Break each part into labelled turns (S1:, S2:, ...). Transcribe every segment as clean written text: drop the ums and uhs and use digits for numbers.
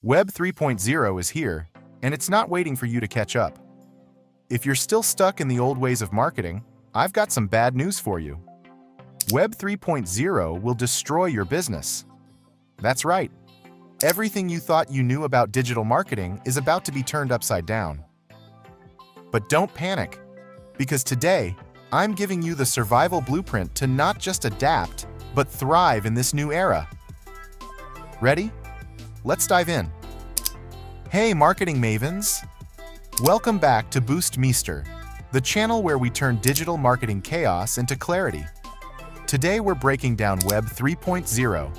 S1: Web 3.0 is here, and it's not waiting for you to catch up. If you're still stuck in the old ways of marketing, I've got some bad news for you. Web 3.0 will destroy your business. That's right. Everything you thought you knew about digital marketing is about to be turned upside down. But don't panic, because today, I'm giving you the survival blueprint to not just adapt, but thrive in this new era. Ready? Let's dive in. Hey, marketing mavens! Welcome back to Boost Meester, the channel where we turn digital marketing chaos into clarity. Today we're breaking down Web 3.0,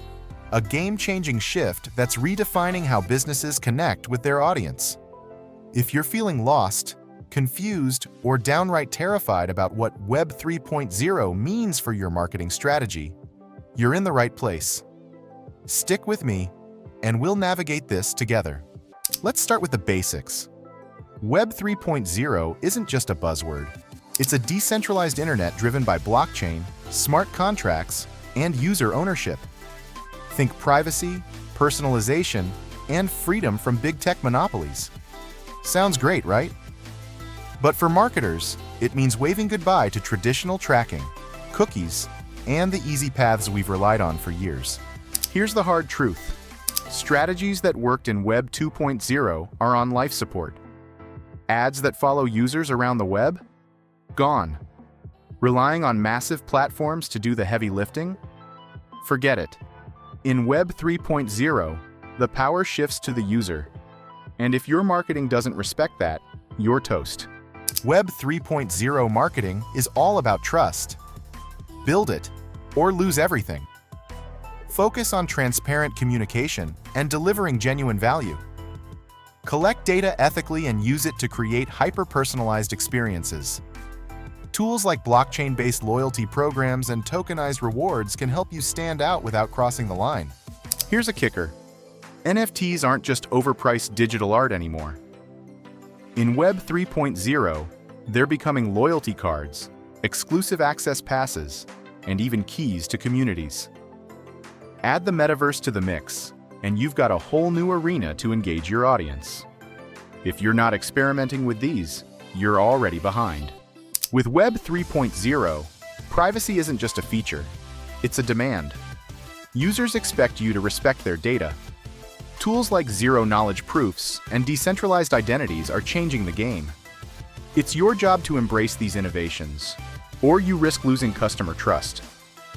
S1: a game-changing shift that's redefining how businesses connect with their audience. If you're feeling lost, confused, or downright terrified about what Web 3.0 means for your marketing strategy, you're in the right place. Stick with me, and we'll navigate this together. Let's start with the basics. Web 3.0 isn't just a buzzword. It's a decentralized internet driven by blockchain, smart contracts, and user ownership. Think privacy, personalization, and freedom from big tech monopolies. Sounds great, right? But for marketers, it means waving goodbye to traditional tracking, cookies, and the easy paths we've relied on for years. Here's the hard truth. Strategies that worked in Web 2.0 are on life support. Ads that follow users around the web? Gone. Relying on massive platforms to do the heavy lifting? Forget it. In Web 3.0, the power shifts to the user. And if your marketing doesn't respect that, you're toast. Web 3.0 marketing is all about trust. Build it, or lose everything. Focus on transparent communication and delivering genuine value. Collect data ethically and use it to create hyper-personalized experiences. Tools like blockchain-based loyalty programs and tokenized rewards can help you stand out without crossing the line. Here's a kicker. NFTs aren't just overpriced digital art anymore. In Web 3.0, they're becoming loyalty cards, exclusive access passes, and even keys to communities. Add the metaverse to the mix, and you've got a whole new arena to engage your audience. If you're not experimenting with these, you're already behind. With Web 3.0, privacy isn't just a feature, it's a demand. Users expect you to respect their data. Tools like zero-knowledge proofs and decentralized identities are changing the game. It's your job to embrace these innovations, or you risk losing customer trust.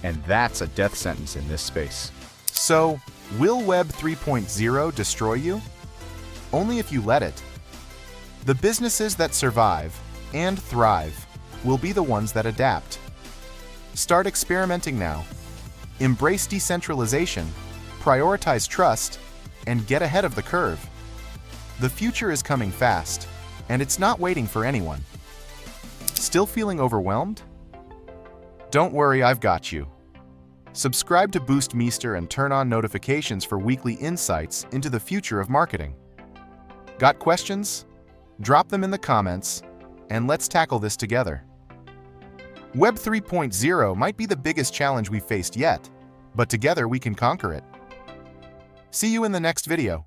S1: And that's a death sentence in this space. So, will Web 3.0 destroy you? Only if you let it. The businesses that survive and thrive will be the ones that adapt. Start experimenting now. Embrace decentralization, prioritize trust, and get ahead of the curve. The future is coming fast, and it's not waiting for anyone. Still feeling overwhelmed? Don't worry, I've got you. Subscribe to Boost Meester and turn on notifications for weekly insights into the future of marketing. Got questions? Drop them in the comments, and let's tackle this together. Web 3.0 might be the biggest challenge we've faced yet, but together we can conquer it. See you in the next video.